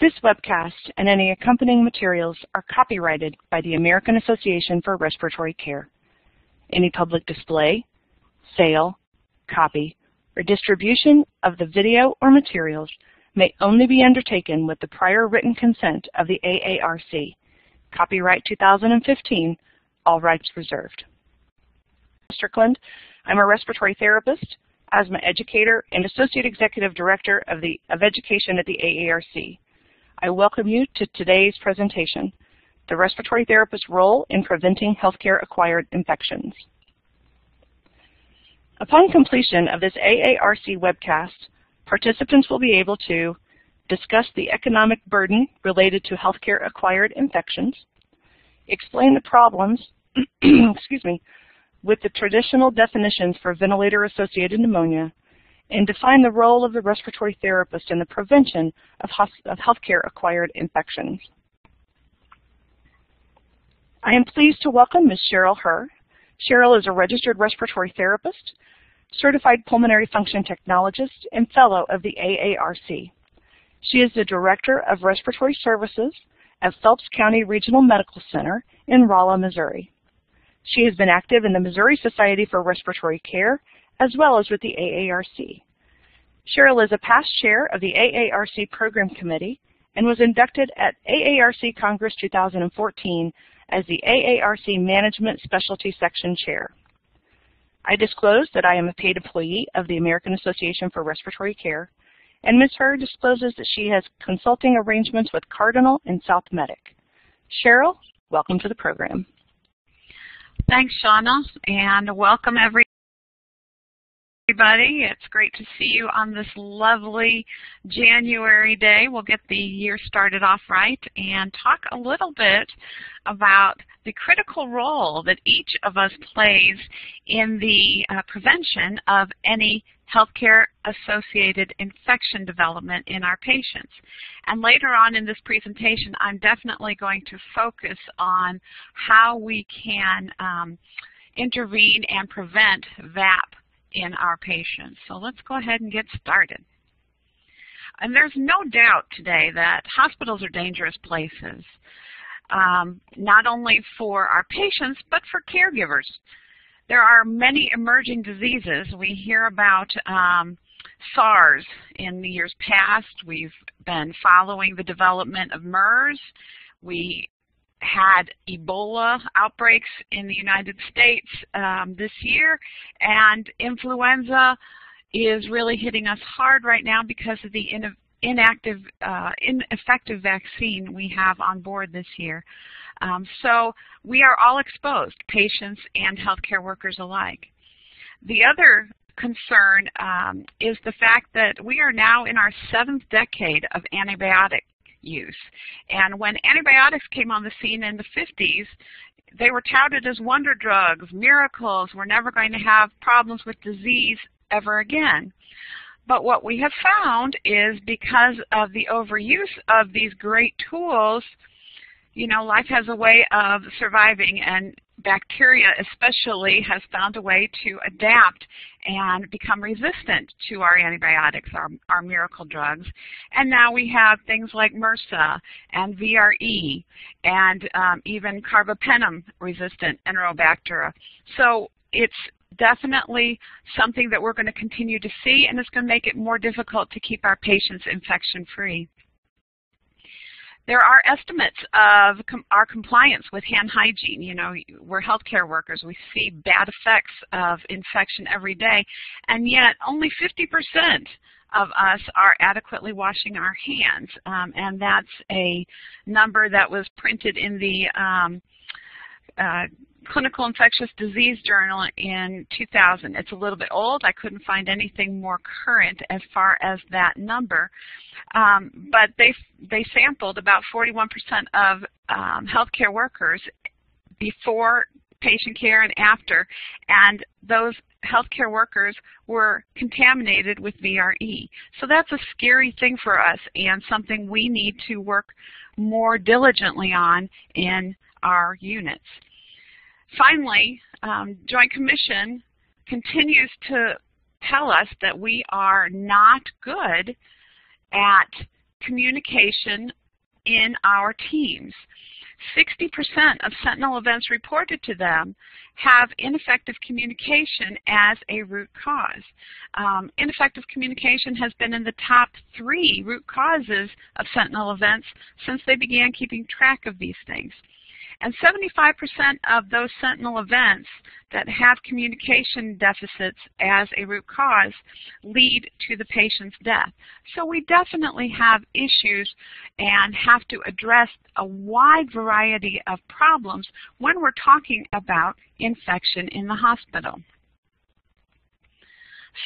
This webcast and any accompanying materials are copyrighted by the American Association for Respiratory Care. Any public display, sale, copy, or distribution of the video or materials may only be undertaken with the prior written consent of the AARC. Copyright 2015, all rights reserved. Strickland. I'm a respiratory therapist, asthma educator, and Associate Executive Director of Education at the AARC. I welcome you to today's presentation, The Respiratory Therapist's Role in Preventing Healthcare-Acquired Infections. Upon completion of this AARC webcast, participants will be able to discuss the economic burden related to healthcare-acquired infections, explain the problems with the traditional definitions for ventilator-associated pneumonia, and define the role of the respiratory therapist in the prevention of healthcare-acquired infections. I am pleased to welcome Ms. Cheryl Hoerr. Cheryl is a registered respiratory therapist, certified pulmonary function technologist, and fellow of the AARC. She is the Director of Respiratory Services at Phelps County Regional Medical Center in Rolla, Missouri. She has been active in the Missouri Society for Respiratory Care as well as with the AARC. Cheryl is a past chair of the AARC Program Committee and was inducted at AARC Congress 2014 as the AARC Management Specialty Section Chair. I disclose that I am a paid employee of the American Association for Respiratory Care, and Ms. Hoerr discloses that she has consulting arrangements with Cardinal and South Medic. Cheryl, welcome to the program. Thanks, Shauna, and welcome everybody. It's great to see you on this lovely January day. We'll get the year started off right and talk a little bit about the critical role that each of us plays in the prevention of any healthcare-associated infection development in our patients. And later on in this presentation, I'm definitely going to focus on how we can intervene and prevent VAP in our patients. So let's go ahead and get started. And there's no doubt today that hospitals are dangerous places, not only for our patients, but for caregivers. There are many emerging diseases. We hear about SARS in the years past. We've been following the development of MERS. We had Ebola outbreaks in the United States this year, and influenza is really hitting us hard right now because of the ineffective vaccine we have on board this year. So we are all exposed, patients and healthcare workers alike. The other concern is the fact that we are now in our 7th decade of antibiotic use. And when antibiotics came on the scene in the 50s, they were touted as wonder drugs, miracles. We're never going to have problems with disease ever again. But what we have found is because of the overuse of these great tools, you know, life has a way of surviving, and bacteria especially has found a way to adapt and become resistant to our antibiotics, our miracle drugs. And now we have things like MRSA and VRE and even carbapenem-resistant Enterobacter. So it's definitely something that we're going to continue to see, and it's going to make it more difficult to keep our patients infection-free. There are estimates of our compliance with hand hygiene. You know, we're healthcare workers. We see bad effects of infection every day, and yet only 50% of us are adequately washing our hands, and that's a number that was printed in the Clinical Infectious Disease Journal in 2000. It's a little bit old. I couldn't find anything more current as far as that number. But they sampled about 41% of healthcare workers before patient care and after, and those healthcare workers were contaminated with VRE. So that's a scary thing for us and something we need to work more diligently on in our units. Finally, Joint Commission continues to tell us that we are not good at communication in our teams. 60% of sentinel events reported to them have ineffective communication as a root cause. Ineffective communication has been in the top 3 root causes of sentinel events since they began keeping track of these things. And 75% of those sentinel events that have communication deficits as a root cause lead to the patient's death. So we definitely have issues and have to address a wide variety of problems when we're talking about infection in the hospital.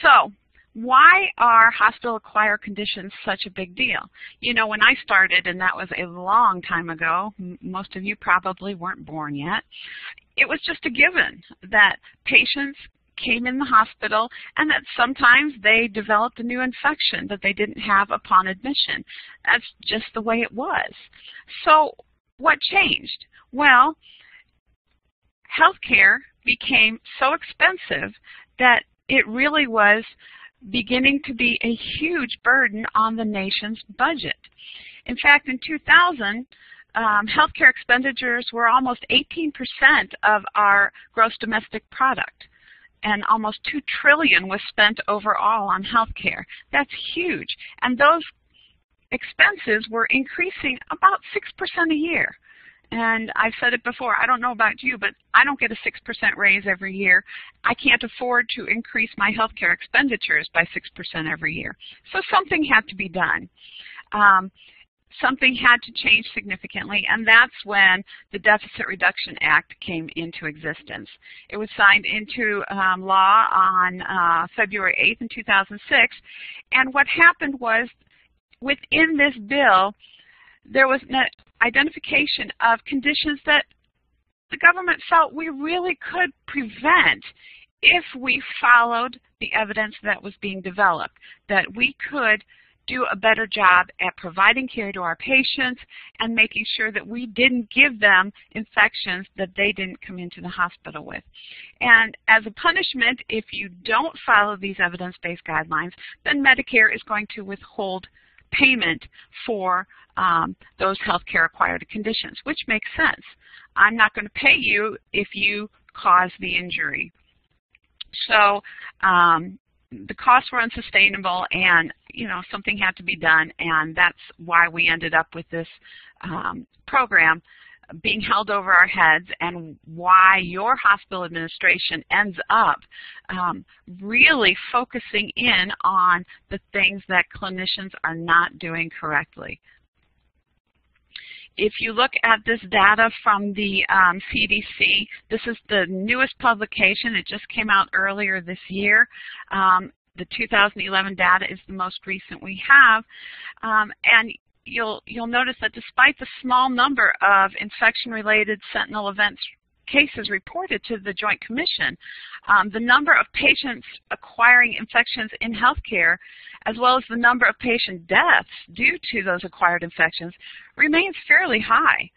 So, why are hospital-acquired conditions such a big deal? You know, when I started, and that was a long time ago, most of you probably weren't born yet, it was just a given that patients came in the hospital and that sometimes they developed a new infection that they didn't have upon admission. That's just the way it was. So what changed? Well, healthcare became so expensive that it really was beginning to be a huge burden on the nation's budget. In fact, in 2000, healthcare expenditures were almost 18% of our gross domestic product, and almost $2 trillion was spent overall on healthcare. That's huge, and those expenses were increasing about 6% a year. And I've said it before, I don't know about you, but I don't get a 6% raise every year. I can't afford to increase my healthcare expenditures by 6% every year. So something had to be done. Something had to change significantly, and that's when the Deficit Reduction Act came into existence. It was signed into law on February 8th in 2006, and what happened was within this bill, there was an identification of conditions that the government felt we really could prevent if we followed the evidence that was being developed, that we could do a better job at providing care to our patients and making sure that we didn't give them infections that they didn't come into the hospital with. And as a punishment, if you don't follow these evidence-based guidelines, then Medicare is going to withhold payment for those healthcare-acquired conditions, which makes sense. I'm not going to pay you if you cause the injury. So the costs were unsustainable, and something had to be done, and that's why we ended up with this program being held over our heads, and why your hospital administration ends up really focusing in on the things that clinicians are not doing correctly. If you look at this data from the CDC, this is the newest publication. It just came out earlier this year. The 2011 data is the most recent we have, and you'll notice that despite the small number of infection-related sentinel events cases reported to the Joint Commission, the number of patients acquiring infections in healthcare, as well as the number of patient deaths due to those acquired infections, remains fairly high.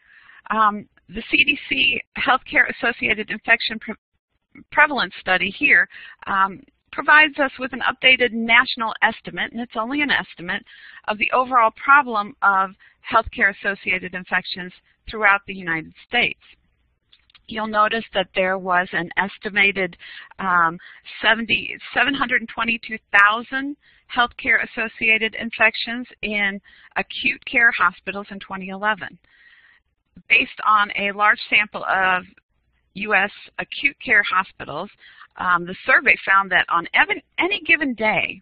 The CDC Healthcare Associated Infection Prevalence Study here provides us with an updated national estimate, and it's only an estimate, of the overall problem of healthcare-associated infections throughout the United States. You'll notice that there was an estimated 722,000 healthcare-associated infections in acute care hospitals in 2011. Based on a large sample of U.S. acute care hospitals, the survey found that on any given day,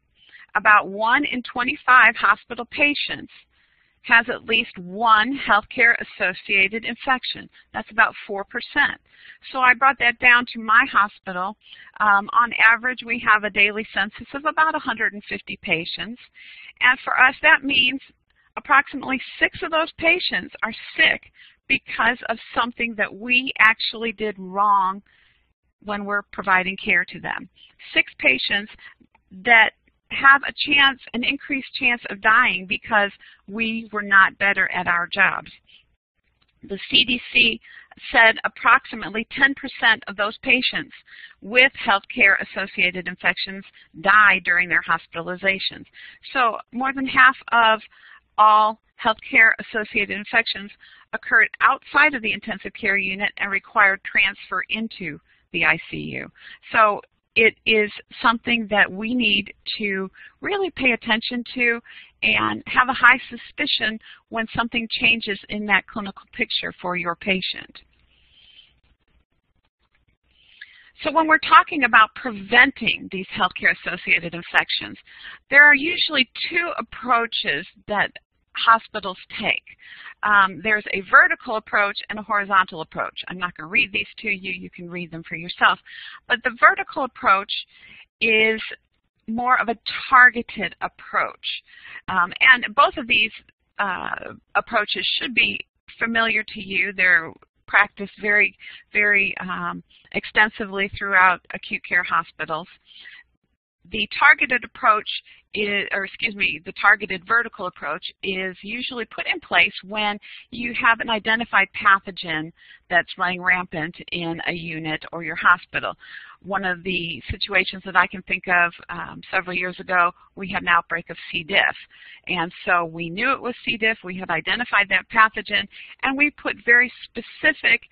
about 1 in 25 hospital patients has at least one healthcare-associated infection. That's about 4%. So I brought that down to my hospital. On average, we have a daily census of about 150 patients. And for us, that means approximately 6 of those patients are sick because of something that we actually did wrong when we're providing care to them. 6 patients that have a chance, an increased chance of dying because we were not better at our jobs. The CDC said approximately 10% of those patients with healthcare-associated infections die during their hospitalizations. So more than half of all healthcare-associated infections occurred outside of the intensive care unit and required transfer into the ICU. So it is something that we need to really pay attention to and have a high suspicion when something changes in that clinical picture for your patient. So when we're talking about preventing these healthcare-associated infections, there are usually two approaches that hospitals take. There's a vertical approach and a horizontal approach. I'm not going to read these to you. You can read them for yourself. But the vertical approach is more of a targeted approach. And both of these approaches should be familiar to you. They're practiced very, very extensively throughout acute care hospitals. The targeted approach is, the targeted vertical approach is usually put in place when you have an identified pathogen that's running rampant in a unit or your hospital. One of the situations that I can think of several years ago, we had an outbreak of C. diff. And so we knew it was C. diff, we had identified that pathogen, and we put very specific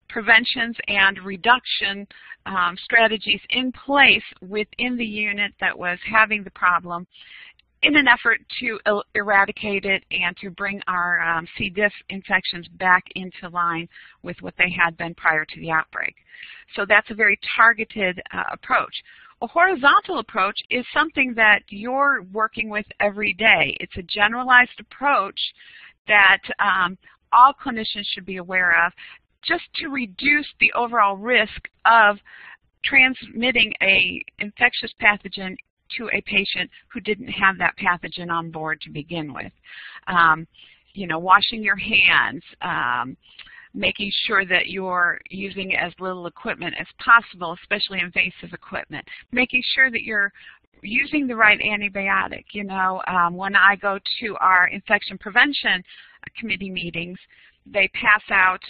preventions and reduction strategies in place within the unit that was having the problem in an effort to eradicate it and to bring our C. diff infections back into line with what they had been prior to the outbreak. So that's a very targeted approach. A horizontal approach is something that you're working with every day. It's a generalized approach that all clinicians should be aware of, just to reduce the overall risk of transmitting an infectious pathogen to a patient who didn't have that pathogen on board to begin with. You know, washing your hands, making sure that you're using as little equipment as possible, especially invasive equipment, making sure that you're using the right antibiotic. You know, when I go to our infection prevention committee meetings, they pass out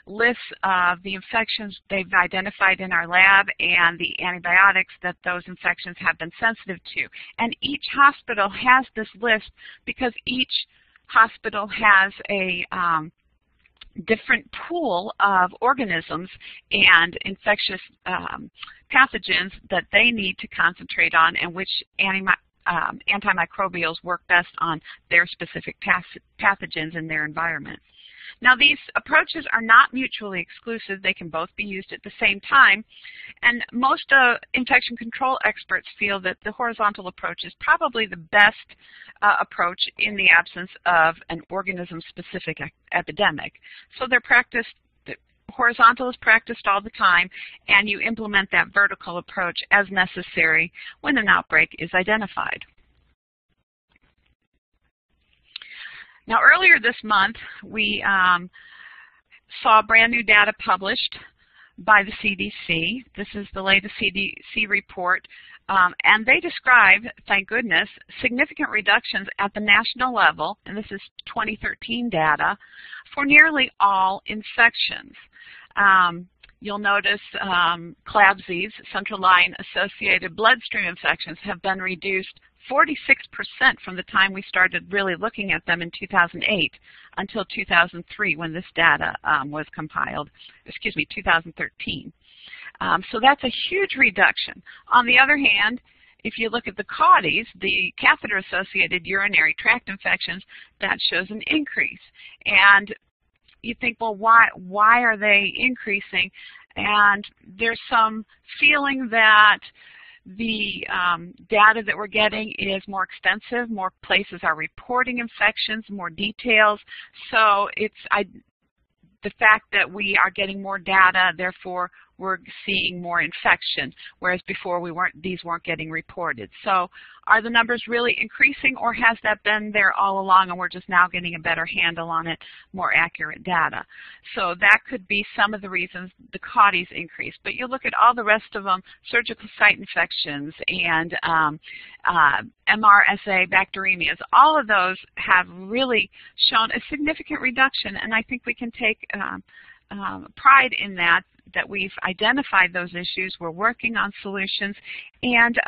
lists of the infections they've identified in our lab and the antibiotics that those infections have been sensitive to. And each hospital has this list because each hospital has a different pool of organisms and infectious pathogens that they need to concentrate on, and which antimicrobials work best on their specific pathogens in their environment. Now, these approaches are not mutually exclusive. They can both be used at the same time. And most infection control experts feel that the horizontal approach is probably the best approach in the absence of an organism-specific epidemic. So they're practiced, the horizontal is practiced all the time, and you implement that vertical approach as necessary when an outbreak is identified. Now, earlier this month, we saw brand new data published by the CDC. This is the latest CDC report, and they describe, thank goodness, significant reductions at the national level, and this is 2013 data, for nearly all infections. You'll notice CLABSIs, central line associated bloodstream infections, have been reduced 46% from the time we started really looking at them in 2008 until 2003 when this data was compiled, 2013. So that's a huge reduction. On the other hand, if you look at the CAUTIs, the catheter-associated urinary tract infections, that shows an increase. And you think, well, why are they increasing? And there's some feeling that the data that we're getting is more extensive, more places are reporting infections, more details. So it's the fact that we are getting more data, therefore we're seeing more infection, whereas before these weren't getting reported. So are the numbers really increasing, or has that been there all along and we're just now getting a better handle on it, more accurate data? So that could be some of the reasons the CAUTIs increased. But you look at all the rest of them, surgical site infections and MRSA bacteremias, all of those have really shown a significant reduction, and I think we can take pride in that we've identified those issues, we're working on solutions, and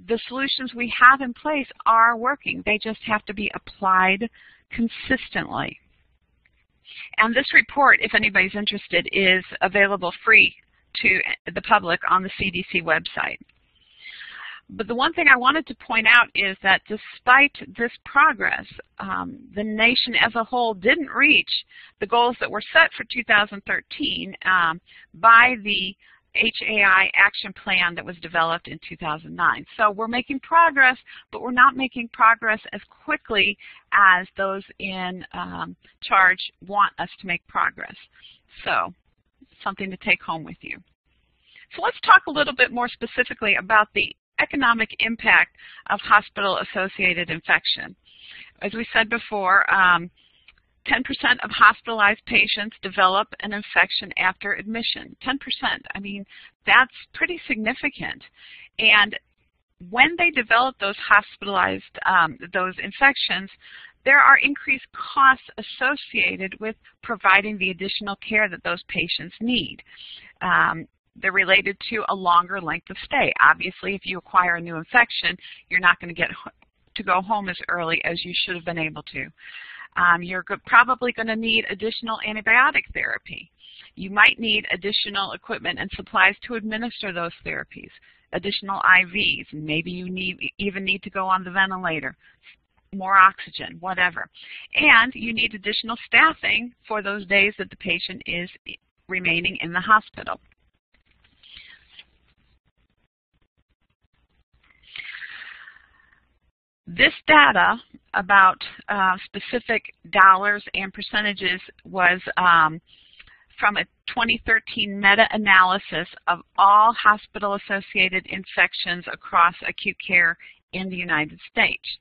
the solutions we have in place are working. They just have to be applied consistently. And this report, if anybody's interested, is available free to the public on the CDC website. But the one thing I wanted to point out is that despite this progress, the nation as a whole didn't reach the goals that were set for 2013 by the HAI action plan that was developed in 2009. So we're making progress, but we're not making progress as quickly as those in charge want us to make progress. So something to take home with you. So let's talk a little bit more specifically about the economic impact of hospital-associated infection. As we said before, 10% of hospitalized patients develop an infection after admission. 10%, I mean, that's pretty significant. And when they develop those hospitalized, those infections, there are increased costs associated with providing the additional care that those patients need. They're related to a longer length of stay. Obviously, if you acquire a new infection, you're not going to get to go home as early as you should have been able to. You're probably going to need additional antibiotic therapy. You might need additional equipment and supplies to administer those therapies, additional IVs, and maybe you even need to go on the ventilator, more oxygen, whatever. And you need additional staffing for those days that the patient is remaining in the hospital. This data about specific dollars and percentages was from a 2013 meta-analysis of all hospital-associated infections across acute care in the United States.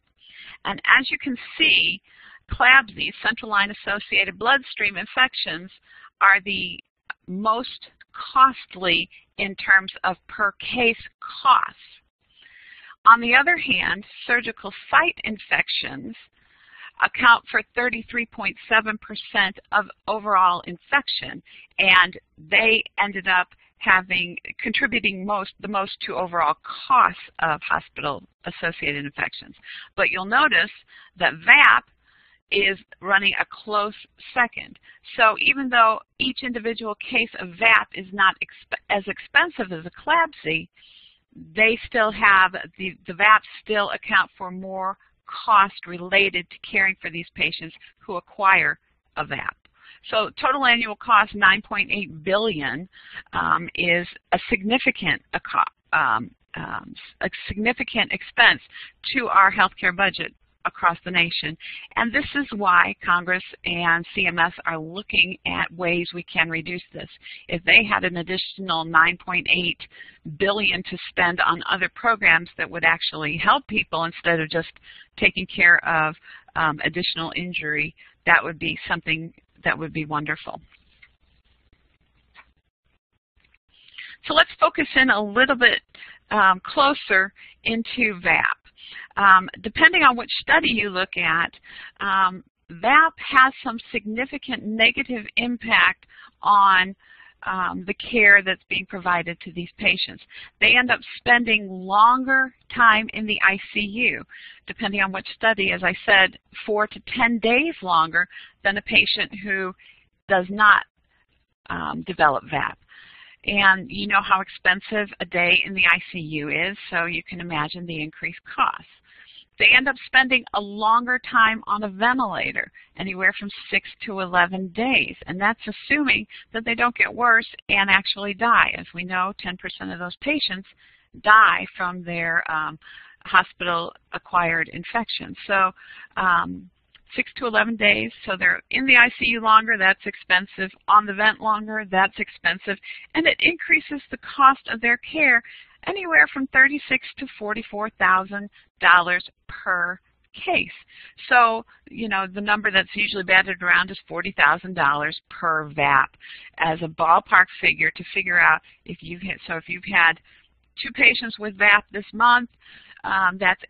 And as you can see, CLABSI, central line-associated bloodstream infections, are the most costly in terms of per case costs. On the other hand, surgical site infections account for 33.7% of overall infection, and they ended up contributing the most to overall costs of hospital-associated infections. But you'll notice that VAP is running a close second. So even though each individual case of VAP is not as expensive as a CLABSI, they still have, the VAPs still account for more cost related to caring for these patients who acquire a VAP. So total annual cost, $9.8 billion, is a significant expense to our healthcare budget across the nation. And this is why Congress and CMS are looking at ways we can reduce this. If they had an additional $9.8 billion to spend on other programs that would actually help people instead of just taking care of additional injury, that would be something that would be wonderful. So let's focus in a little bit closer into VAP. Depending on which study you look at, VAP has some significant negative impact on the care that's being provided to these patients. They end up spending longer time in the ICU, depending on which study, as I said, 4 to 10 days longer than a patient who does not develop VAP. And you know how expensive a day in the ICU is, so you can imagine the increased costs. They end up spending a longer time on a ventilator, anywhere from 6 to 11 days. And that's assuming that they don't get worse and actually die. As we know, 10% of those patients die from their hospital-acquired infections. So 6 to 11 days, so they're in the ICU longer, that's expensive. On the vent longer, that's expensive. And it increases the cost of their care anywhere from $36,000 to $44,000 per case. So, you know, the number that's usually batted around is $40,000 per VAP as a ballpark figure to figure out if you've had, so if you've had 2 patients with VAP this month, That's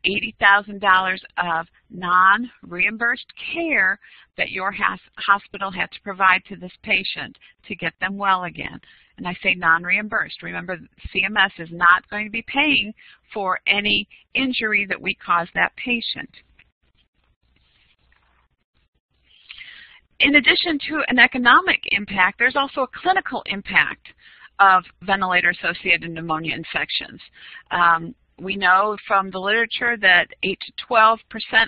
$80,000 of non-reimbursed care that your hospital had to provide to this patient to get them well again. And I say non-reimbursed. Remember, CMS is not going to be paying for any injury that we cause that patient. In addition to an economic impact, there's also a clinical impact of ventilator-associated pneumonia infections. We know from the literature that 8 to 12%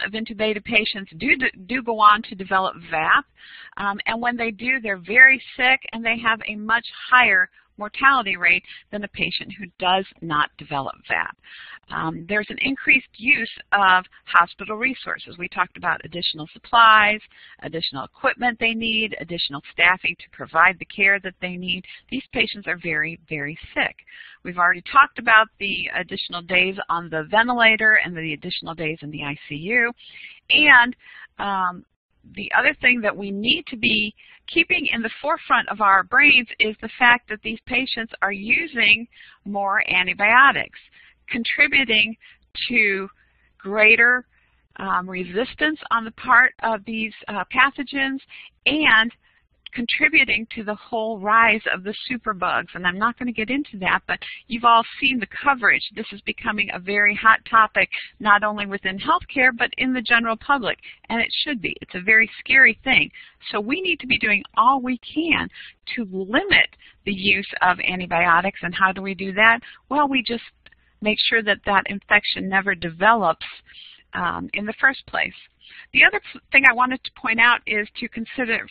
of intubated patients do go on to develop VAP, and when they do, they're very sick and they have a much higher mortality rate than a patient who does not develop VAP. There's an increased use of hospital resources. We talked about additional supplies, additional equipment they need, additional staffing to provide the care that they need. These patients are very, very sick. We've already talked about the additional days on the ventilator and the additional days in the ICU. And the other thing that we need to be keeping in the forefront of our brains is the fact that these patients are using more antibiotics, contributing to greater resistance on the part of these pathogens and contributing to the whole rise of the superbugs. And I'm not going to get into that, but you've all seen the coverage. This is becoming a very hot topic, not only within healthcare, but in the general public. And it should be. It's a very scary thing. So we need to be doing all we can to limit the use of antibiotics. And how do we do that? Well, we just make sure that that infection never develops in the first place. The other thing I wanted to point out is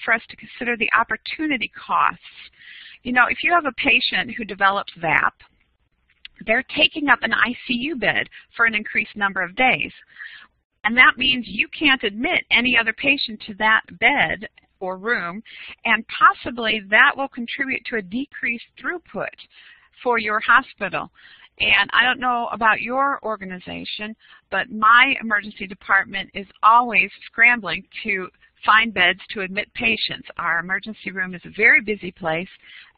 for us to consider the opportunity costs. You know, if you have a patient who develops VAP, they're taking up an ICU bed for an increased number of days. And that means you can't admit any other patient to that bed or room, and possibly that will contribute to a decreased throughput for your hospital. And I don't know about your organization, but my emergency department is always scrambling to find beds to admit patients. Our emergency room is a very busy place,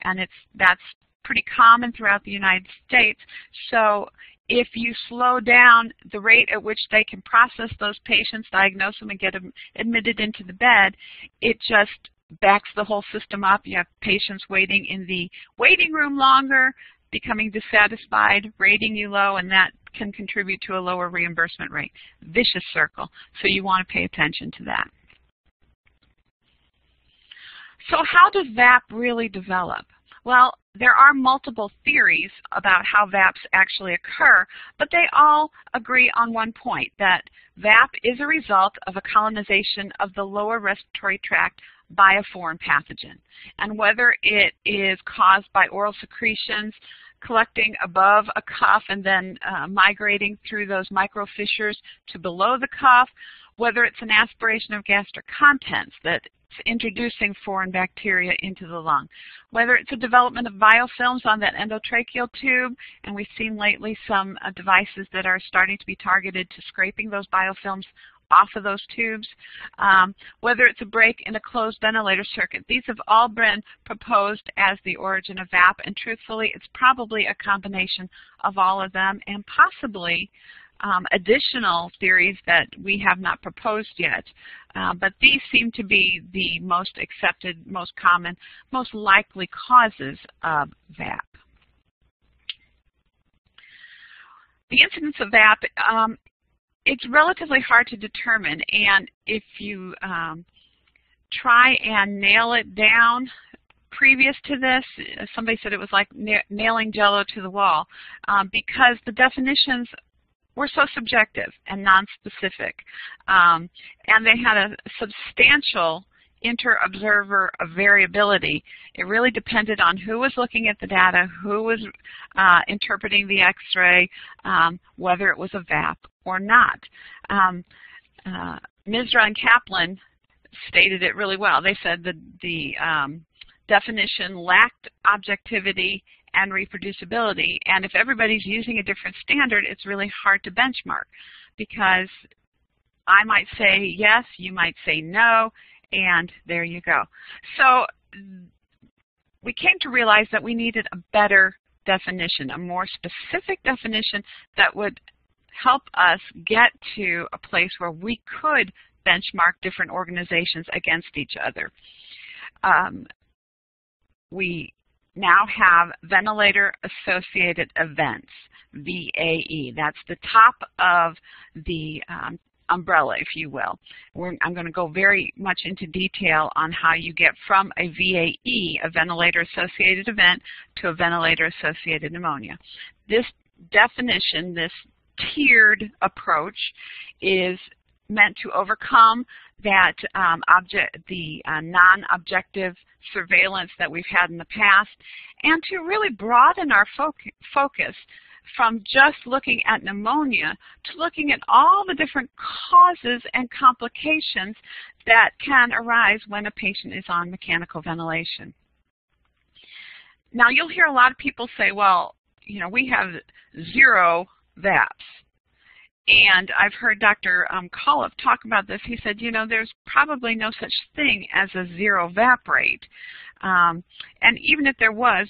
and that's pretty common throughout the United States. So if you slow down the rate at which they can process those patients, diagnose them, and get them admitted into the bed, it just backs the whole system up. You have patients waiting in the waiting room longer, becoming dissatisfied, rating you low, and that can contribute to a lower reimbursement rate. Vicious circle. So you want to pay attention to that. So how does VAP really develop? Well, there are multiple theories about how VAPs actually occur, but they all agree on one point, that VAP is a result of a colonization of the lower respiratory tract by a foreign pathogen. And whether it is caused by oral secretions collecting above a cuff and then migrating through those microfissures to below the cuff, whether it's an aspiration of gastric contents that's introducing foreign bacteria into the lung, whether it's a development of biofilms on that endotracheal tube, and we've seen lately some devices that are starting to be targeted to scraping those biofilms off of those tubes, whether it's a break in a closed ventilator circuit. These have all been proposed as the origin of VAP, and truthfully, it's probably a combination of all of them, and possibly additional theories that we have not proposed yet. But these seem to be the most accepted, most common, most likely causes of VAP. The incidence of VAP, it's relatively hard to determine, and if you try and nail it down previous to this, somebody said it was like nailing Jell-O to the wall, because the definitions were so subjective and nonspecific, and they had a substantial inter-observer of variability. It really depended on who was looking at the data, who was interpreting the X-ray, whether it was a VAP or not. Misra and Kaplan stated it really well. They said that the definition lacked objectivity and reproducibility, and if everybody's using a different standard, it's really hard to benchmark, because I might say yes, you might say no, and there you go. So we came to realize that we needed a better definition, a more specific definition that would help us get to a place where we could benchmark different organizations against each other. We now have ventilator-associated events, VAE. That's the top of the umbrella, if you will. I'm going to go very much into detail on how you get from a VAE, a ventilator-associated event, to a ventilator-associated pneumonia. This definition, this tiered approach, is meant to overcome that non-objective surveillance that we've had in the past, and to really broaden our focus from just looking at pneumonia to looking at all the different causes and complications that can arise when a patient is on mechanical ventilation. Now, you'll hear a lot of people say, well, you know, we have 0 VAPs. And I've heard Dr. Coliff talk about this. He said, you know, there's probably no such thing as a 0 VAP rate. And even if there was,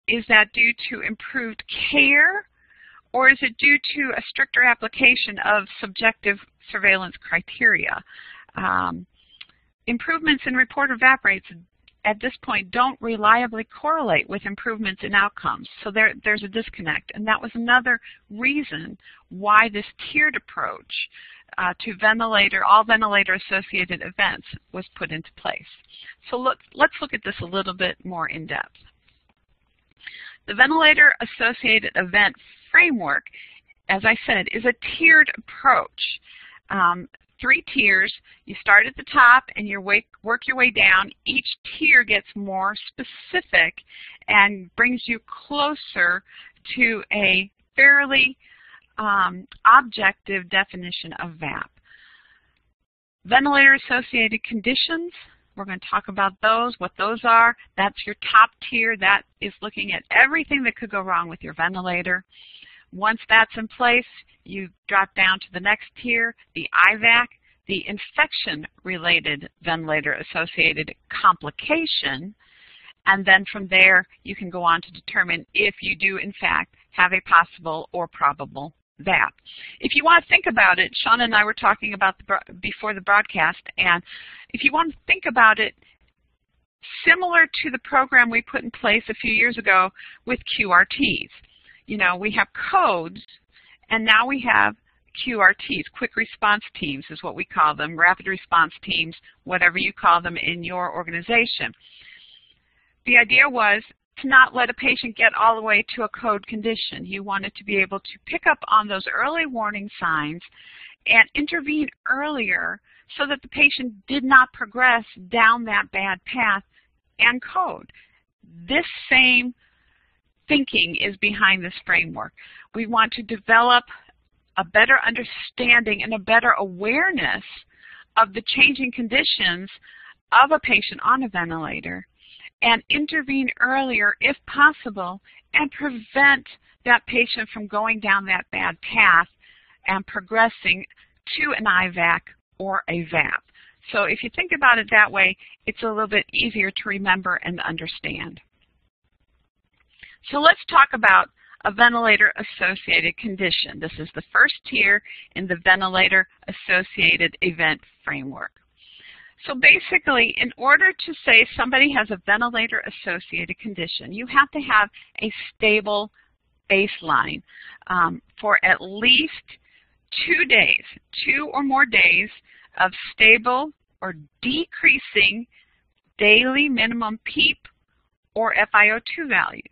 is that due to improved care, or is it due to a stricter application of subjective surveillance criteria? Improvements in reported VAP rates at this point don't reliably correlate with improvements in outcomes. So there's a disconnect. And that was another reason why this tiered approach to all ventilator-associated events was put into place. So let's look at this a little bit more in depth. The ventilator-associated event framework, as I said, is a tiered approach. 3 tiers. You start at the top and you work your way down. Each tier gets more specific and brings you closer to a fairly objective definition of VAP. Ventilator-associated conditions, we're going to talk about those, what those are. That's your top tier. That is looking at everything that could go wrong with your ventilator. Once that's in place, you drop down to the next tier, the IVAC, the infection-related ventilator-associated complication, and then from there you can go on to determine if you do in fact have a possible or probable VAP. If you want to think about it, Sean and I were talking about before the broadcast, and if you want to think about it similar to the program we put in place a few years ago with QRTs. You know, we have codes, and now we have QRTs, quick response teams is what we call them, rapid response teams, whatever you call them in your organization. The idea was to not let a patient get all the way to a code condition. You wanted to be able to pick up on those early warning signs and intervene earlier so that the patient did not progress down that bad path and code. This same thinking is behind this framework. We want to develop a better understanding and a better awareness of the changing conditions of a patient on a ventilator and intervene earlier if possible and prevent that patient from going down that bad path and progressing to an IVAC or a VAP. So if you think about it that way, it's a little bit easier to remember and understand. So let's talk about a ventilator-associated condition. This is the first tier in the ventilator-associated event framework. So basically, in order to say somebody has a ventilator-associated condition, you have to have a stable baseline for at least 2 days, 2 or more days of stable or decreasing daily minimum PEEP or FiO2 values.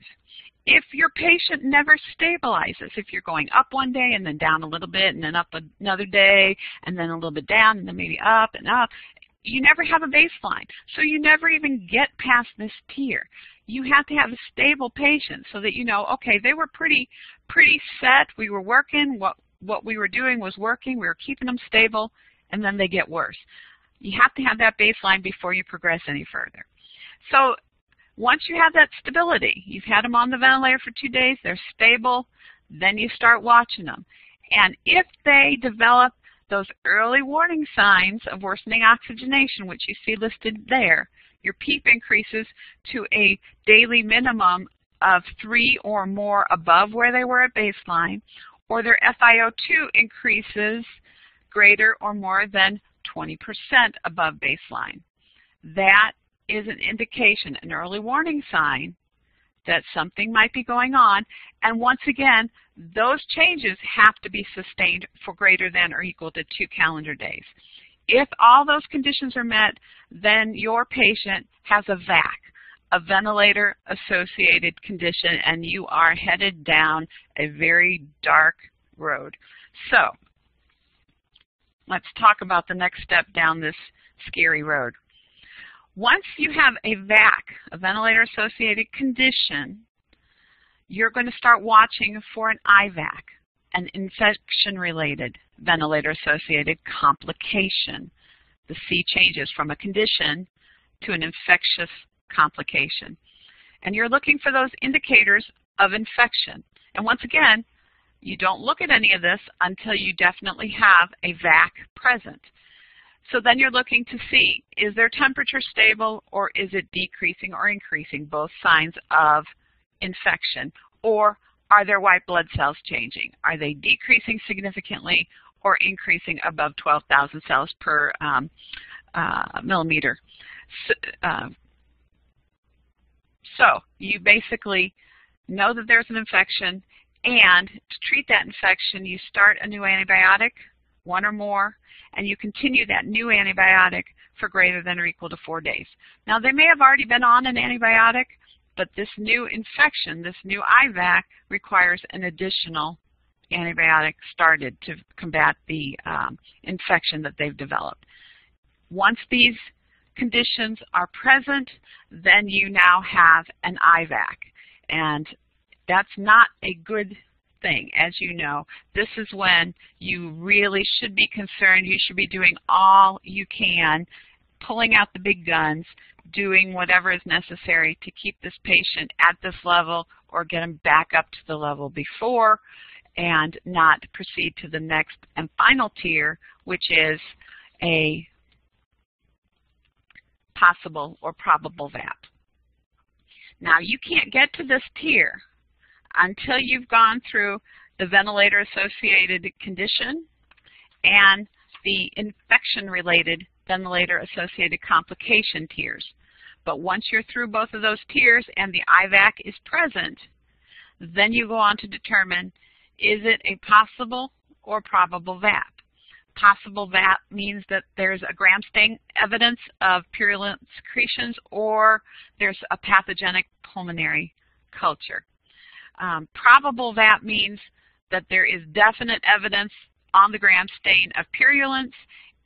If your patient never stabilizes, if you're going up one day and then down a little bit and then up another day and then a little bit down and then maybe up and up, you never have a baseline. So you never even get past this tier. You have to have a stable patient so that you know, okay, they were pretty set, we were working, what we were doing was working, we were keeping them stable, and then they get worse. You have to have that baseline before you progress any further. So once you have that stability, you've had them on the ventilator for 2 days, they're stable, then you start watching them. And if they develop those early warning signs of worsening oxygenation, which you see listed there, your PEEP increases to a daily minimum of 3 or more above where they were at baseline, or their FiO2 increases greater or more than 20% above baseline. That is an indication, an early warning sign that something might be going on, and once again, those changes have to be sustained for greater than or equal to 2 calendar days. If all those conditions are met, then your patient has a VAC, a ventilator-associated condition, and you are headed down a very dark road. So, let's talk about the next step down this scary road. Once you have a VAC, a ventilator-associated condition, you're going to start watching for an IVAC, an infection-related ventilator-associated complication. The C changes from a condition to an infectious complication. And you're looking for those indicators of infection. And once again, you don't look at any of this until you definitely have a VAC present. So then you're looking to see, is their temperature stable or is it decreasing or increasing, both signs of infection? Or are their white blood cells changing? Are they decreasing significantly or increasing above 12,000 cells per millimeter? So you basically know that there's an infection, and to treat that infection, you start a new antibiotic, 1 or more, and you continue that new antibiotic for greater than or equal to 4 days. Now, they may have already been on an antibiotic, but this new infection, this new IVAC, requires an additional antibiotic started to combat the infection that they've developed. Once these conditions are present, then you now have an IVAC, and that's not a good thing. As you know, this is when you really should be concerned. You should be doing all you can, pulling out the big guns, doing whatever is necessary to keep this patient at this level or get them back up to the level before, and not proceed to the next and final tier, which is a possible or probable VAP. Now, you can't get to this tier until you've gone through the ventilator-associated condition and the infection-related ventilator-associated complication tiers. But once you're through both of those tiers and the IVAC is present, then you go on to determine, is it a possible or probable VAP? Possible VAP means that there's a gram stain evidence of purulent secretions, or there's a pathogenic pulmonary culture. Probable VAP means that there is definite evidence on the gram stain of purulence,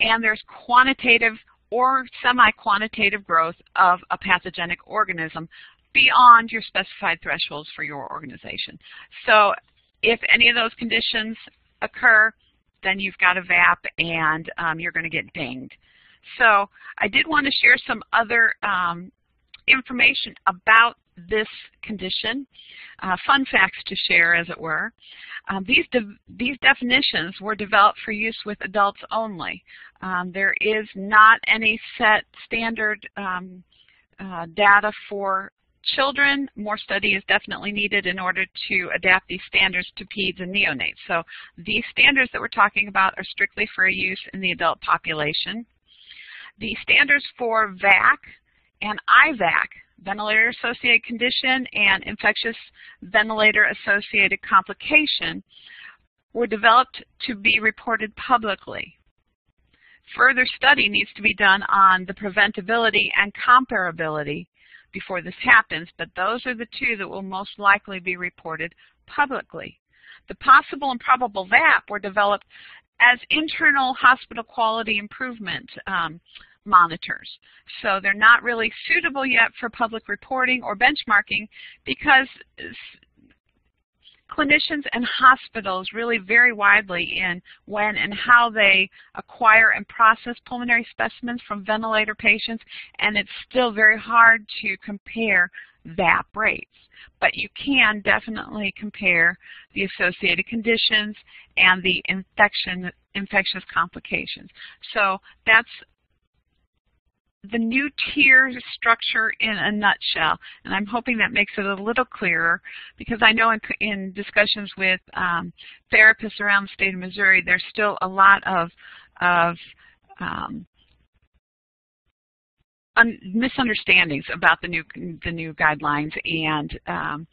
and there's quantitative or semi-quantitative growth of a pathogenic organism beyond your specified thresholds for your organization. So if any of those conditions occur, then you've got a VAP, and you're going to get dinged. So I did want to share some other information about this condition, fun facts to share, as it were. These definitions were developed for use with adults only. There is not any set standard data for children. More study is definitely needed in order to adapt these standards to peds and neonates. So these standards that we're talking about are strictly for use in the adult population. The standards for VAC and IVAC, ventilator-associated condition and infectious ventilator-associated complication, were developed to be reported publicly. Further study needs to be done on the preventability and comparability before this happens, but those are the two that will most likely be reported publicly. The possible and probable VAP were developed as internal hospital quality improvement monitors. So they're not really suitable yet for public reporting or benchmarking, because clinicians and hospitals really vary widely in when and how they acquire and process pulmonary specimens from ventilator patients, and it's still very hard to compare VAP rates. But you can definitely compare the associated conditions and the infectious complications. So that's the new tier structure in a nutshell, and I'm hoping that makes it a little clearer, because I know in discussions with therapists around the state of Missouri, there's still a lot of misunderstandings about the new guidelines, and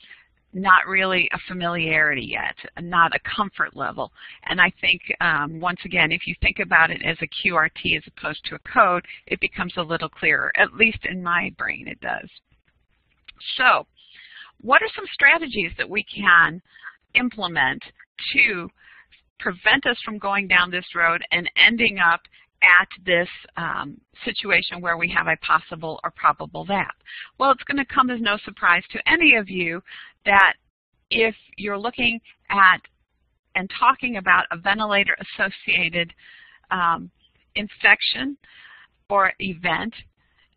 not really a familiarity yet, not a comfort level. And I think, once again, if you think about it as a QRT as opposed to a code, it becomes a little clearer, at least in my brain it does. So what are some strategies that we can implement to prevent us from going down this road and ending up at this situation where we have a possible or probable VAP? Well, it's going to come as no surprise to any of you that if you're looking at and talking about a ventilator-associated infection or event,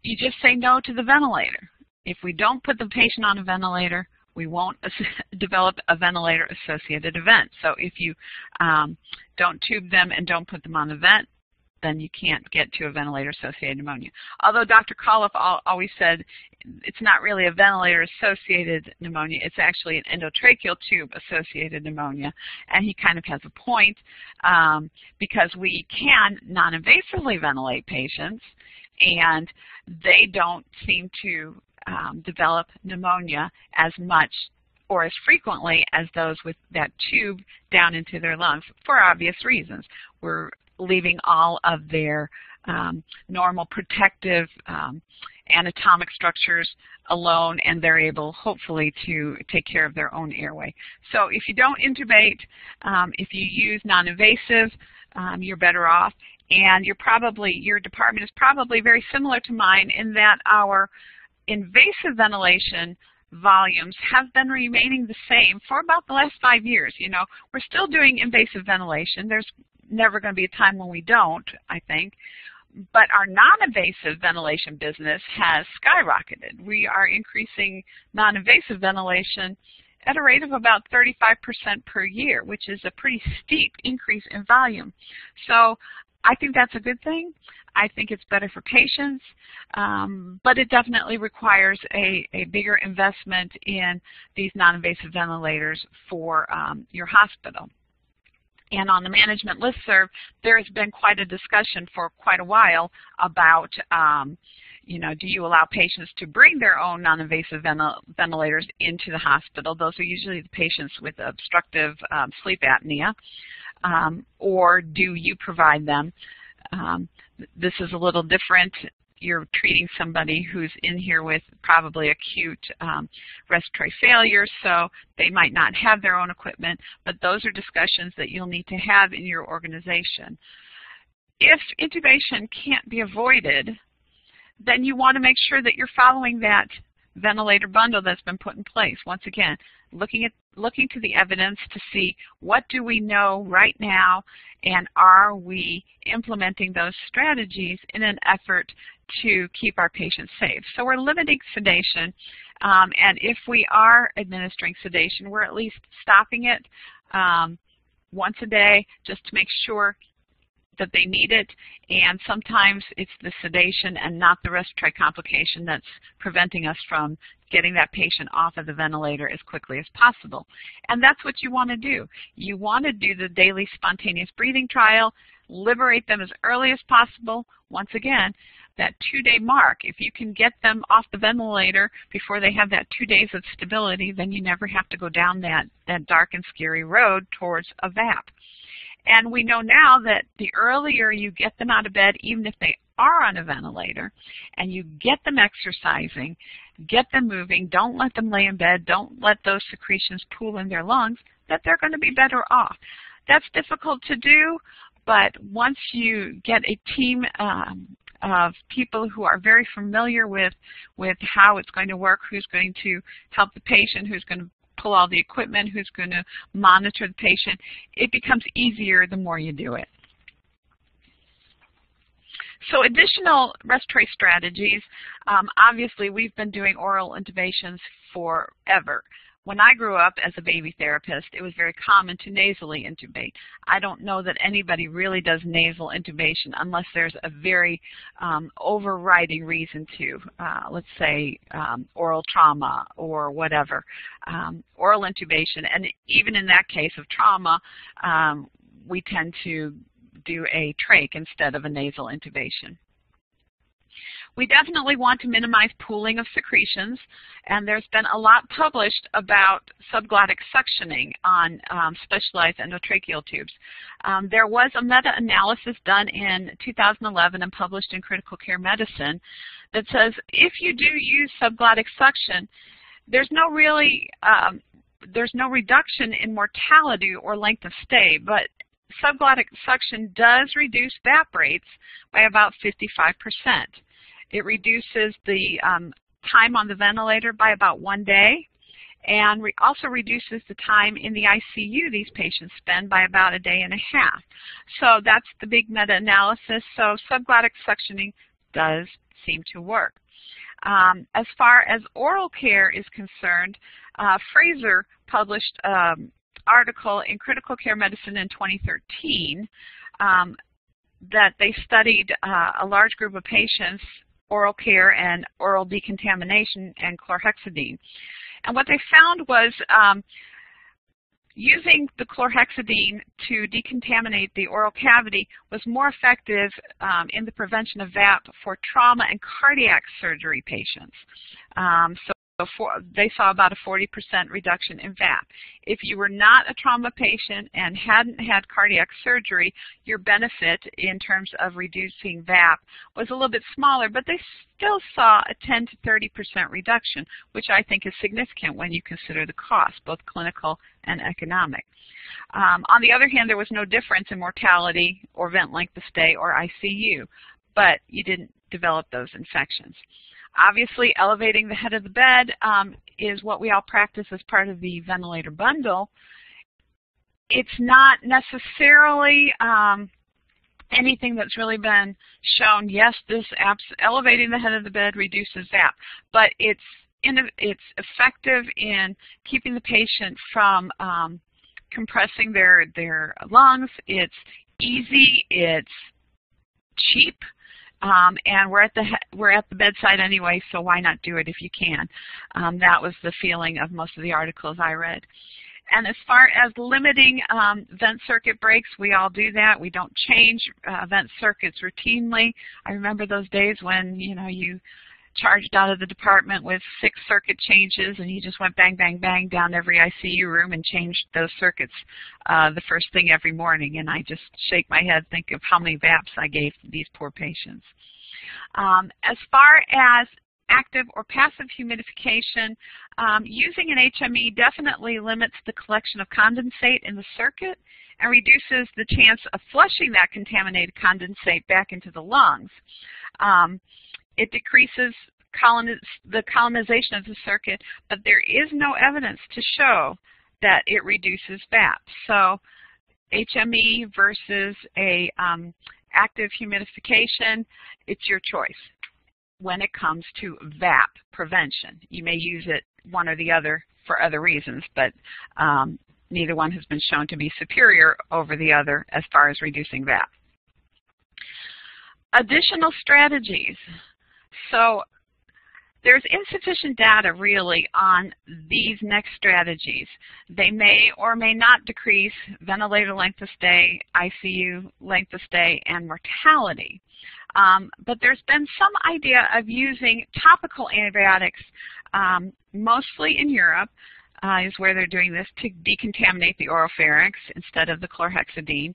you just say no to the ventilator. If we don't put the patient on a ventilator, we won't develop a ventilator-associated event. So if you don't tube them and don't put them on the vent, then you can't get to a ventilator-associated pneumonia. Although Dr. Coliff always said it's not really a ventilator-associated pneumonia, it's actually an endotracheal tube-associated pneumonia. And he kind of has a point, because we can non-invasively ventilate patients, and they don't seem to develop pneumonia as much or as frequently as those with that tube down into their lungs, for obvious reasons. We're leaving all of their normal protective anatomic structures alone, and they're able, hopefully, to take care of their own airway. So if you don't intubate, if you use non-invasive, you're better off. And your department is probably very similar to mine in that our invasive ventilation volumes have been remaining the same for about the last 5 years. You know, we're still doing invasive ventilation. There's never going to be a time when we don't, I think. But our non-invasive ventilation business has skyrocketed. We are increasing non-invasive ventilation at a rate of about 35% per year, which is a pretty steep increase in volume. So I think that's a good thing. I think it's better for patients, but it definitely requires a bigger investment in these non-invasive ventilators for your hospital. And on the management listserv, there has been quite a discussion for quite a while about, you know, do you allow patients to bring their own non-invasive ventilators into the hospital? Those are usually the patients with obstructive sleep apnea. Or do you provide them? This is a little different. You're treating somebody who's in here with probably acute respiratory failure, so they might not have their own equipment, but those are discussions that you'll need to have in your organization. If intubation can't be avoided, then you want to make sure that you're following that ventilator bundle that's been put in place. Once again, looking to the evidence to see what do we know right now, and are we implementing those strategies in an effort to keep our patients safe. So we're limiting sedation, and if we are administering sedation, we're at least stopping it once a day just to make sure that they need it, and sometimes it's the sedation and not the respiratory complication that's preventing us from getting that patient off of the ventilator as quickly as possible. And that's what you want to do. You want to do the daily spontaneous breathing trial, liberate them as early as possible. Once again, that 2-day mark, if you can get them off the ventilator before they have that 2 days of stability, then you never have to go down that dark and scary road towards a VAP. And we know now that the earlier you get them out of bed, even if they are on a ventilator, and you get them exercising, get them moving, don't let them lay in bed, don't let those secretions pool in their lungs, that they're going to be better off. That's difficult to do, but once you get a team of people who are very familiar with how it's going to work, who's going to help the patient, who's going to pull all the equipment, who's going to monitor the patient, it becomes easier the more you do it. So additional respiratory strategies, obviously we've been doing oral intubations forever. when I grew up as a baby therapist, it was very common to nasally intubate. I don't know that anybody really does nasal intubation unless there's a very overriding reason to, let's say oral trauma or whatever. Oral intubation, and even in that case of trauma, we tend to do a trach instead of a nasal intubation. We definitely want to minimize pooling of secretions, and there's been a lot published about subglottic suctioning on specialized endotracheal tubes. There was a meta-analysis done in 2011 and published in Critical Care Medicine that says if you do use subglottic suction, there's no reduction in mortality or length of stay, but subglottic suction does reduce VAP rates by about 55%. It reduces the time on the ventilator by about 1 day, and also reduces the time in the ICU these patients spend by about a day and a half. So that's the big meta-analysis. So subglottic suctioning does seem to work. As far as oral care is concerned, Fraser published an article in Critical Care Medicine in 2013 that they studied a large group of patients, oral care and oral decontamination and chlorhexidine. And what they found was using the chlorhexidine to decontaminate the oral cavity was more effective in the prevention of VAP for trauma and cardiac surgery patients. They saw about a 40% reduction in VAP. If you were not a trauma patient and hadn't had cardiac surgery, your benefit in terms of reducing VAP was a little bit smaller, but they still saw a 10 to 30% reduction, which I think is significant when you consider the cost, both clinical and economic. On the other hand, there was no difference in mortality or vent length of stay or ICU, but you didn't develop those infections. Obviously, elevating the head of the bed is what we all practice as part of the ventilator bundle. It's not necessarily anything that's really been shown, yes, this elevating the head of the bed reduces VAP, but it's effective in keeping the patient from compressing their lungs. It's easy, it's cheap. And we're at the bedside anyway, so why not do it if you can? That was the feeling of most of the articles I read. And as far as limiting vent circuit breaks, we all do that. We don't change vent circuits routinely. I remember those days when you charged out of the department with 6 circuit changes, and you just went bang, bang, bang down every ICU room and changed those circuits the first thing every morning. And I just shake my head, think of how many VAPs I gave to these poor patients. As far as active or passive humidification, using an HME definitely limits the collection of condensate in the circuit and reduces the chance of flushing that contaminated condensate back into the lungs. It decreases the colonization of the circuit, but there is no evidence to show that it reduces VAP. So HME versus a active humidification, it's your choice when it comes to VAP prevention. You may use it one or the other for other reasons, but neither one has been shown to be superior over the other as far as reducing VAP. Additional strategies. So there's insufficient data really on these next strategies. They may or may not decrease ventilator length of stay, ICU length of stay, and mortality. But there's been some idea of using topical antibiotics, mostly in Europe, is where they're doing this, to decontaminate the oropharynx instead of the chlorhexidine,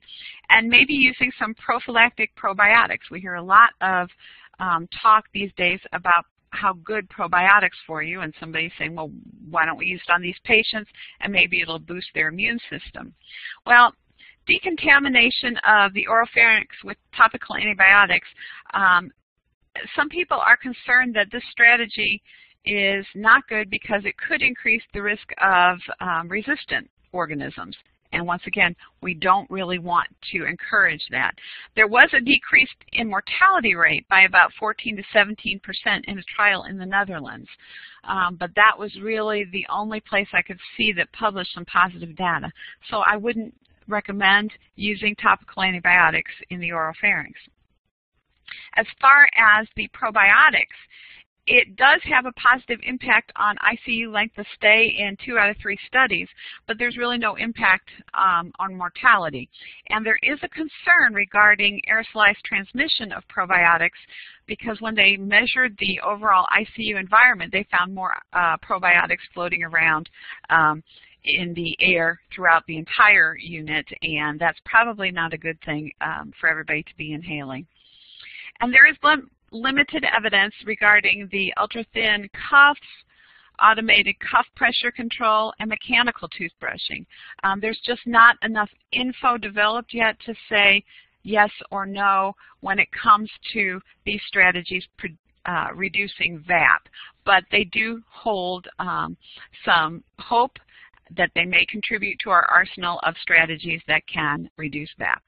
and maybe using some prophylactic probiotics. We hear a lot of talk these days about how good probiotics for you, and somebody's saying, well, why don't we use it on these patients, and maybe it'll boost their immune system. Well, decontamination of the oropharynx with topical antibiotics, some people are concerned that this strategy is not good because it could increase the risk of resistant organisms. And once again, we don't really want to encourage that. There was a decrease in mortality rate by about 14 to 17% in a trial in the Netherlands. But that was really the only place I could see that published some positive data. So I wouldn't recommend using topical antibiotics in the oropharynx. As far as the probiotics, it does have a positive impact on ICU length of stay in 2 out of 3 studies, but there's really no impact on mortality. And there is a concern regarding aerosolized transmission of probiotics, because when they measured the overall ICU environment, they found more probiotics floating around in the air throughout the entire unit, and that's probably not a good thing for everybody to be inhaling. And there is limited evidence regarding the ultra-thin cuffs, automated cuff pressure control, and mechanical toothbrushing. There's just not enough info developed yet to say yes or no when it comes to these strategies reducing VAP, but they do hold some hope that they may contribute to our arsenal of strategies that can reduce VAP.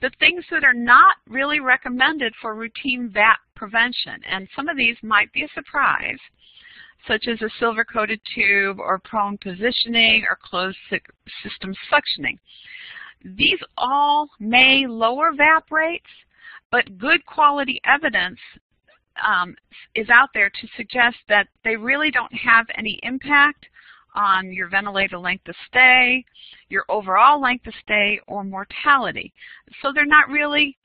The things that are not really recommended for routine VAP prevention, and some of these might be a surprise, such as a silver-coated tube or prone positioning or closed system suctioning. These all may lower VAP rates, but good quality evidence is out there to suggest that they really don't have any impact on your ventilator length of stay, your overall length of stay, or mortality. So they're not really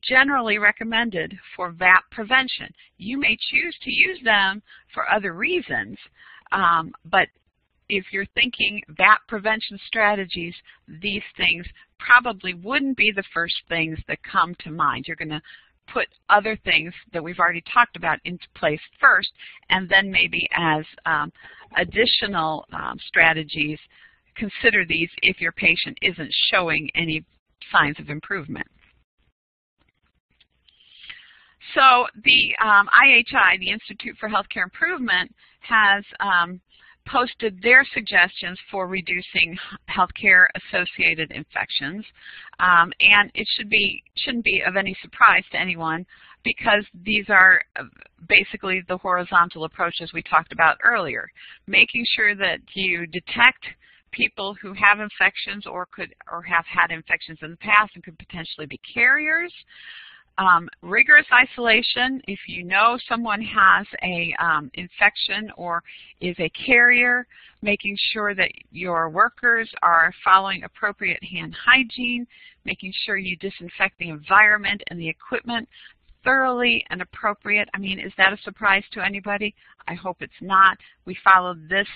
generally recommended for VAP prevention. You may choose to use them for other reasons, but if you're thinking VAP prevention strategies, these things probably wouldn't be the first things that come to mind. You're going to put other things that we've already talked about into place first, and then maybe as additional strategies, consider these if your patient isn't showing any signs of improvement. So the IHI, the Institute for Healthcare Improvement, has posted their suggestions for reducing healthcare-associated infections, and it shouldn't be of any surprise to anyone, because these are basically the horizontal approaches we talked about earlier. Making sure that you detect people who have infections or have had infections in the past and could potentially be carriers. Rigorous isolation. If you know someone has a infection or is a carrier, making sure that your workers are following appropriate hand hygiene, making sure you disinfect the environment and the equipment thoroughly and appropriate. I mean, is that a surprise to anybody? I hope it's not. We follow this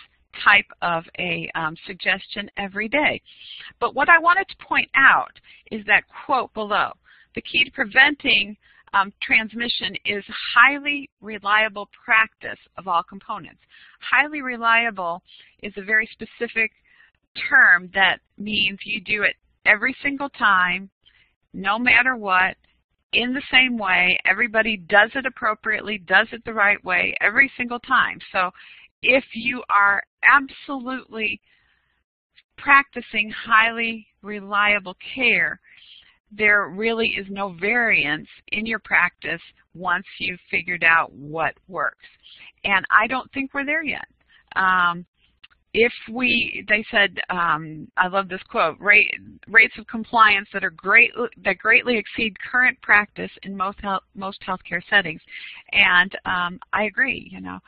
type of a suggestion every day. But what I wanted to point out is that quote below. The key to preventing transmission is highly reliable practice of all components. Highly reliable is a very specific term that means you do it every single time, no matter what, in the same way. Everybody does it appropriately, does it the right way every single time. So if you are absolutely practicing highly reliable care, there really is no variance in your practice once you've figured out what works. And I don't think we're there yet. They said, I love this quote, rates of compliance that greatly exceed current practice in most healthcare settings. And I agree, you know,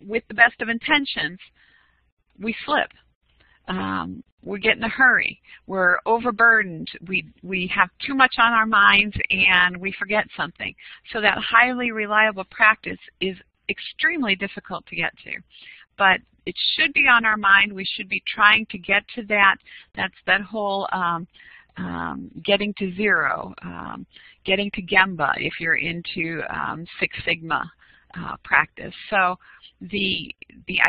with the best of intentions, we slip. We get in a hurry. We're overburdened. We have too much on our minds and we forget something. So that highly reliable practice is extremely difficult to get to. But it should be on our mind. We should be trying to get to that. That's that whole getting to zero, getting to Gemba if you're into Six Sigma practice. So the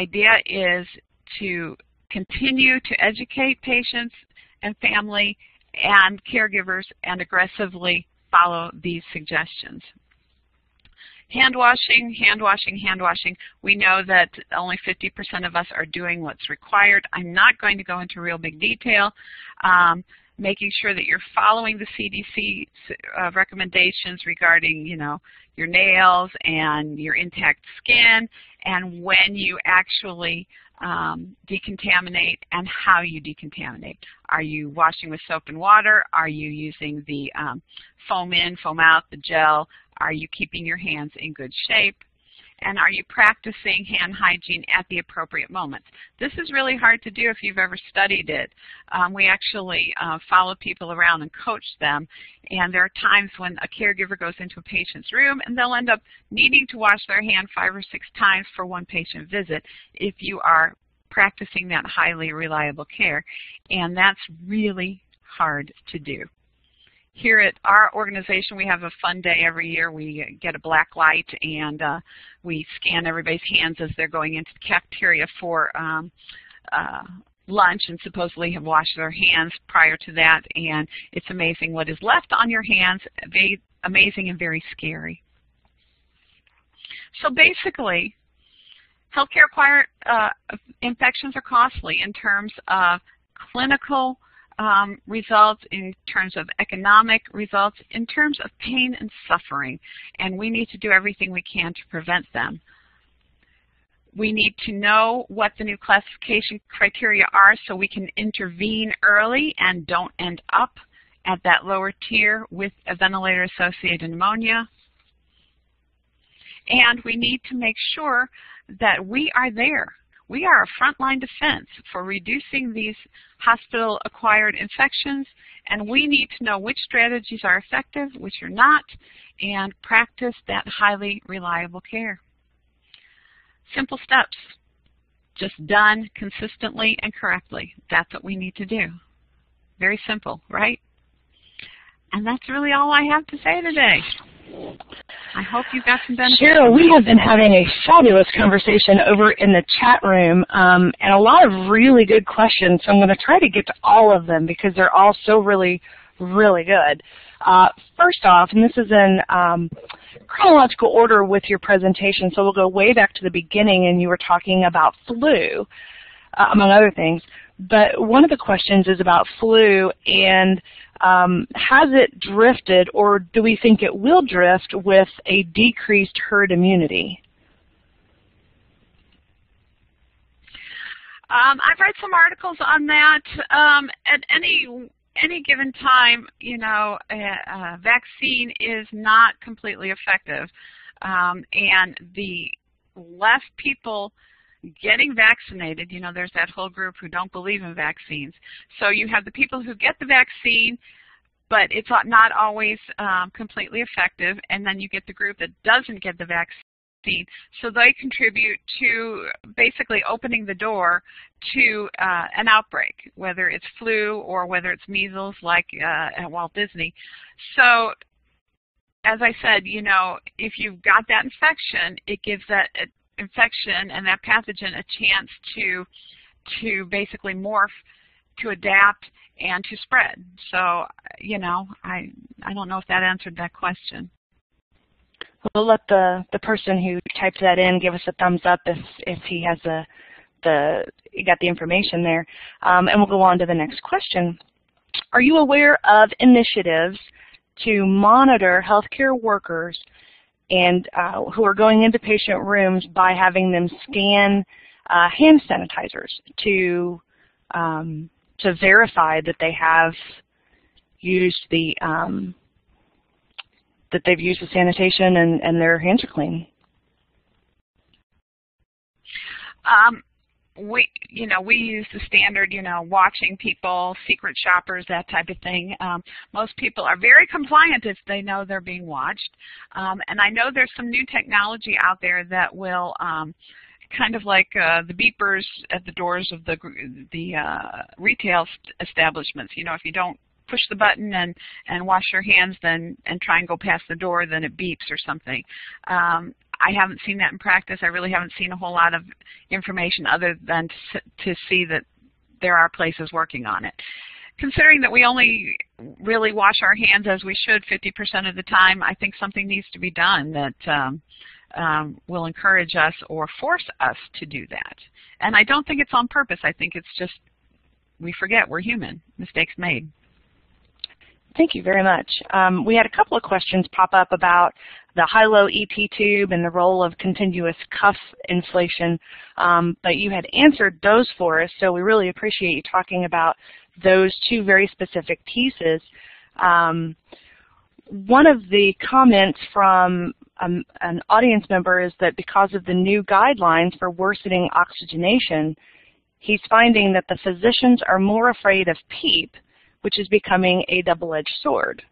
idea is to continue to educate patients and family and caregivers and aggressively follow these suggestions. Hand washing, hand washing, hand washing. We know that only 50% of us are doing what's required. I'm not going to go into real big detail. Making sure that you're following the CDC recommendations regarding, your nails and your intact skin, and when you actually decontaminate and how you decontaminate. Are you washing with soap and water? Are you using the foam in, foam out, the gel? Are you keeping your hands in good shape? And are you practicing hand hygiene at the appropriate moments? This is really hard to do if you've ever studied it. We actually follow people around and coach them, and there are times when a caregiver goes into a patient's room and they'll end up needing to wash their hand 5 or 6 times for one patient visit if you are practicing that highly reliable care, and that's really hard to do. Here at our organization, we have a fun day every year. We get a black light and we scan everybody's hands as they're going into the cafeteria for lunch, and supposedly have washed their hands prior to that. And it's amazing what is left on your hands, amazing and very scary. So basically, healthcare-acquired infections are costly in terms of clinical results, in terms of economic results, in terms of pain and suffering, and we need to do everything we can to prevent them. We need to know what the new classification criteria are so we can intervene early and don't end up at that lower tier with a ventilator-associated pneumonia. And we need to make sure that we are there. We are a frontline defense for reducing these hospital-acquired infections, and we need to know which strategies are effective, which are not, and practice that highly reliable care. Simple steps, just done consistently and correctly. That's what we need to do. Very simple, right? And that's really all I have to say today. I hope you got some benefit. Cheryl, we have been having a fabulous conversation over in the chat room, and a lot of really good questions, so I'm going to try to get to all of them because they're all so really, really good. First off, and this is in chronological order with your presentation, so we'll go way back to the beginning, and you were talking about flu, among other things. But one of the questions is about flu, and has it drifted, or do we think it will drift with a decreased herd immunity? I've read some articles on that. At any given time, a vaccine is not completely effective, and the less people getting vaccinated, there's that whole group who don't believe in vaccines. So you have the people who get the vaccine, but it's not always completely effective, and then you get the group that doesn't get the vaccine. So they contribute to basically opening the door to an outbreak, whether it's flu or whether it's measles like at Walt Disney. So as I said, if you've got that infection, it gives that infection and that pathogen a chance to basically morph, to adapt, and to spread. So, I don't know if that answered that question. We'll let the person who typed that in give us a thumbs up if he has got the information there, and we'll go on to the next question. Are you aware of initiatives to monitor healthcare workers and who are going into patient rooms by having them scan hand sanitizers to verify that they have used the sanitation and their hands are clean? We use the standard, watching people, secret shoppers, that type of thing. Most people are very compliant if they know they're being watched. And I know there's some new technology out there that will kind of like the beepers at the doors of the retail establishments. If you don't push the button and wash your hands and try and go past the door, then it beeps or something. I haven't seen that in practice. I really haven't seen a whole lot of information other than to see that there are places working on it. Considering that we only really wash our hands as we should 50% of the time, I think something needs to be done that will encourage us or force us to do that. And I don't think it's on purpose. I think it's just we forget we're human. Mistakes made. Thank you very much. We had a couple of questions pop up about the high-low ET tube and the role of continuous cuff inflation, but you had answered those for us, so we really appreciate you talking about those two very specific pieces. One of the comments from an audience member is that because of the new guidelines for worsening oxygenation, he's finding that the physicians are more afraid of PEEP, which is becoming a double-edged sword.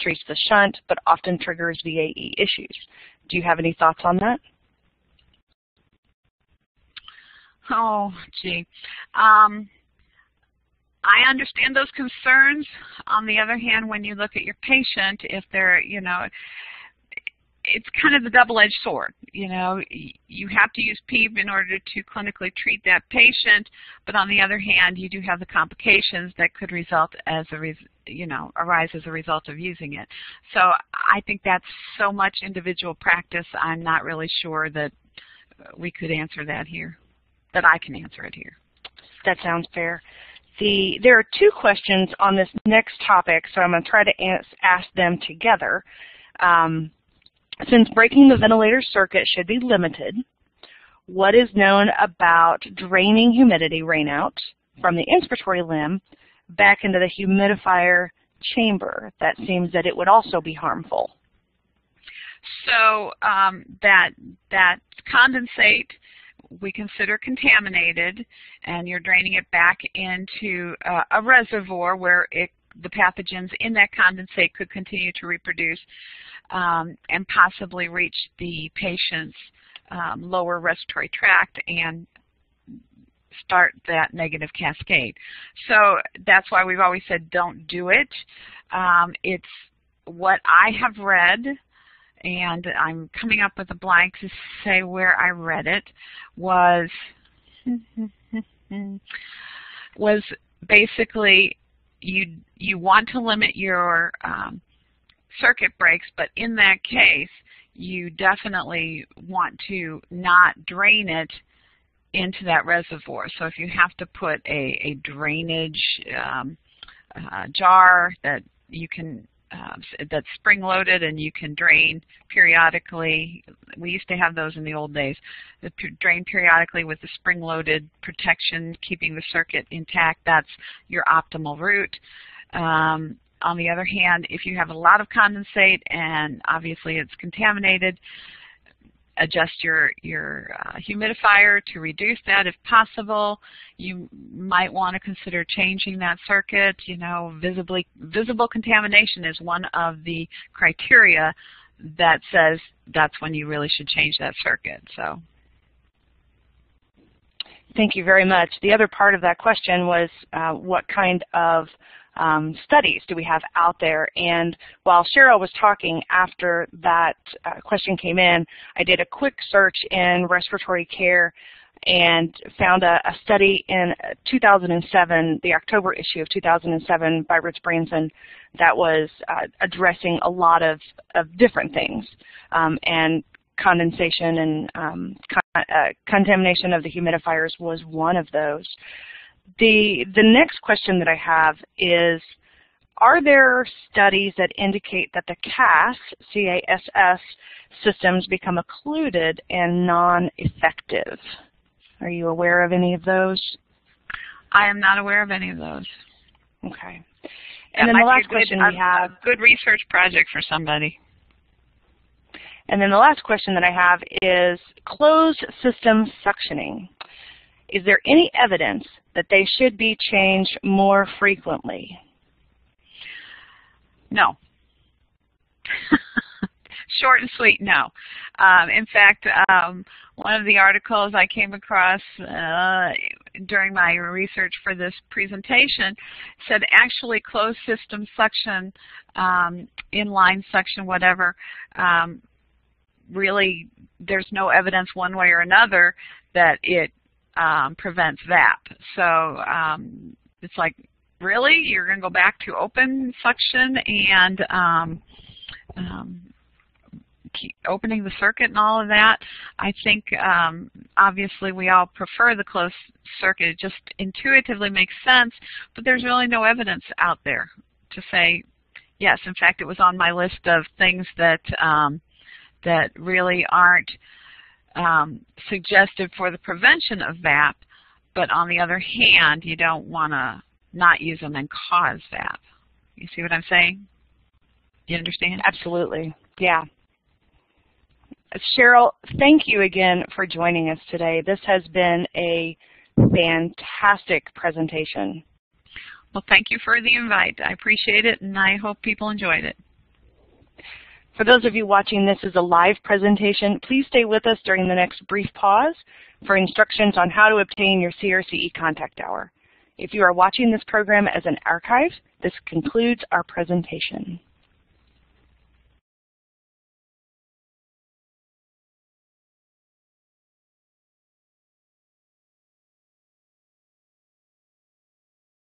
Treats the shunt, but often triggers VAE issues. Do you have any thoughts on that? Oh, gee. I understand those concerns. On the other hand, when you look at your patient, if they're, you know, it's kind of the double-edged sword. You know, you have to use PEEP in order to clinically treat that patient, but on the other hand, you do have the complications that could result as arise as a result of using it. So I think that's so much individual practice. I'm not really sure that we could answer that here, that I can answer it here. That sounds fair. There are two questions on this next topic, so I'm going to try to ask them together. Since breaking the ventilator circuit should be limited, what is known about draining humidity rainout from the inspiratory limb back into the humidifier chamber? That seems that it would also be harmful. So that condensate we consider contaminated, and you're draining it back into a reservoir where the pathogens in that condensate could continue to reproduce and possibly reach the patient's lower respiratory tract and start that negative cascade. So that's why we've always said don't do it. It's what I have read, and I'm coming up with a blank to say where I read it, was basically you want to limit your circuit breaks, but in that case, you definitely want to not drain it into that reservoir. So if you have to put a drainage jar that you can that's spring-loaded and you can drain periodically. We used to have those in the old days. Drain periodically with the spring-loaded protection, keeping the circuit intact. That's your optimal route. On the other hand, if you have a lot of condensate and obviously it's contaminated, adjust your humidifier to reduce that if possible. You might want to consider changing that circuit. You know, visible contamination is one of the criteria that says that's when you really should change that circuit. So. Thank you very much. The other part of that question was what kind of studies do we have out there? And while Cheryl was talking after that question came in, I did a quick search in respiratory care and found a study in 2007, the October issue of 2007 by Rich Branson, that was addressing a lot of different things, and condensation and contamination of the humidifiers was one of those. The next question that I have is, are there studies that indicate that the CASS systems become occluded and non-effective? Are you aware of any of those? I am not aware of any of those. Okay. And then the last question we have... A good research project for somebody. And then the last question that I have is closed system suctioning. Is there any evidence that they should be changed more frequently? No. Short and sweet, no. In fact, one of the articles I came across during my research for this presentation said actually closed system suction, inline suction, whatever, really there's no evidence one way or another that it prevents VAP. So it's like really, you're going to go back to open suction and keep opening the circuit and all of that? I think obviously we all prefer the closed circuit. It just intuitively makes sense, but there's really no evidence out there to say yes. In fact, it was on my list of things that that really aren't suggested for the prevention of VAP, but on the other hand, you don't want to not use them and cause VAP. You see what I'm saying? You understand? Absolutely. Yeah. Cheryl, thank you again for joining us today. This has been a fantastic presentation. Well, thank you for the invite. I appreciate it, and I hope people enjoyed it. For those of you watching this as a live presentation, please stay with us during the next brief pause for instructions on how to obtain your CRCE contact hour. If you are watching this program as an archive, this concludes our presentation.